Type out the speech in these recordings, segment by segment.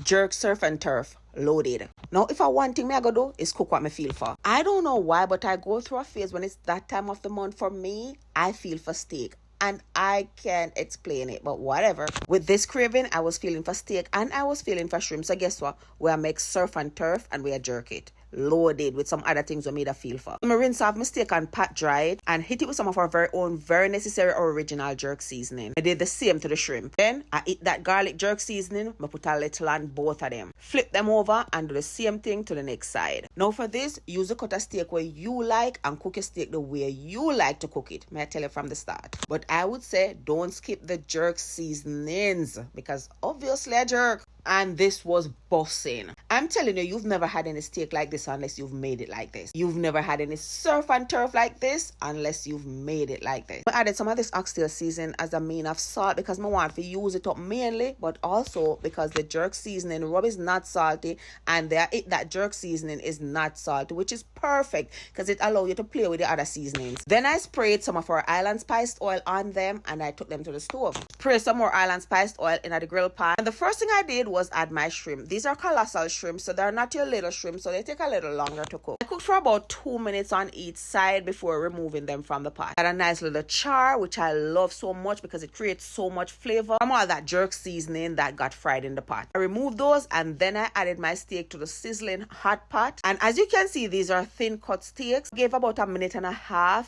jerk, surf and turf loaded. Now, if I one thing me I go do is cook what me feel for. I don't know why, but I go through a phase when it's that time of the month for me, I feel for steak. And I can't explain it, but whatever. With this craving, I was feeling for steak and I was feeling for shrimp. So guess what? We make surf and turf and we jerk it. Loaded with some other things we made a feel for. I rinse off my steak and pat dry it and hit it with some of our very own, very necessary original jerk seasoning. I did the same to the shrimp. Then I eat that garlic jerk seasoning. I put a little on both of them. Flip them over and do the same thing to the next side. Now for this, use a cut of steak where you like and cook your steak the way you like to cook it. May I tell you from the start. But I would say don't skip the jerk seasonings because obviously I jerk. And this was bossing. I'm telling you, you've never had any steak like this unless you've made it like this. You've never had any surf and turf like this unless you've made it like this. I added some of this oxtail seasoning as a mean of salt because I want to use it up mainly, but also because the jerk seasoning rub is not salty and that jerk seasoning is not salty, which is perfect because it allows you to play with the other seasonings. Then I sprayed some of our island spiced oil on them and I took them to the stove. Spray some more island spiced oil in the grill pan. And the first thing I did was add my shrimp. These are colossal shrimp, so they're not your little shrimp, so they take a little longer to cook. I cooked for about 2 minutes on each side before removing them from the pot. I had a nice little char, which I love so much because it creates so much flavor from all that jerk seasoning that got fried in the pot. I removed those and then I added my steak to the sizzling hot pot. And as you can see, these are thin cut steaks. Gave about 1.5 minutes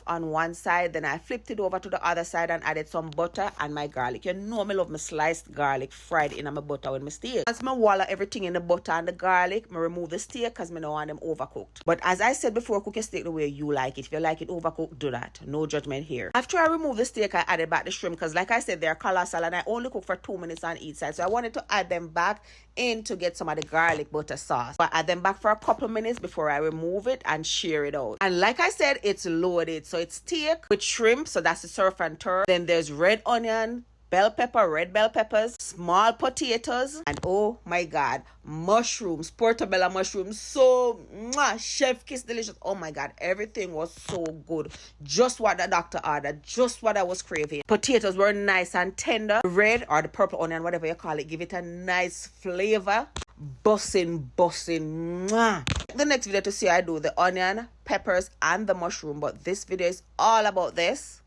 on one side, then I flipped it over to the other side and added some butter and my garlic. You know me love my sliced garlic fried in my butter with my steak. As I wallow everything in the butter and the garlic, I remove the steak because I don't want them overcooked. But as I said before, cook your steak the way you like it. If you like it overcooked, do that. No judgment here. After I removed the steak, I added back the shrimp because like I said, they're colossal and I only cook for 2 minutes on each side. So I wanted to add them back in to get some of the garlic butter sauce. But I add them back for a couple minutes before I remove it and share it out. And like I said, it's loaded. So it's steak with shrimp, so that's the surf and turf. Then there's red onion, bell pepper, red bell peppers, small potatoes, and oh my god, mushrooms, portobello mushrooms. So chef kiss delicious. Oh my god, everything was so good. Just what the doctor ordered, just what I was craving. Potatoes were nice and tender. Red or the purple onion, whatever you call it, give it a nice flavor. Bussing. The next video to see I do the onion, peppers, and the mushroom, but this video is all about this.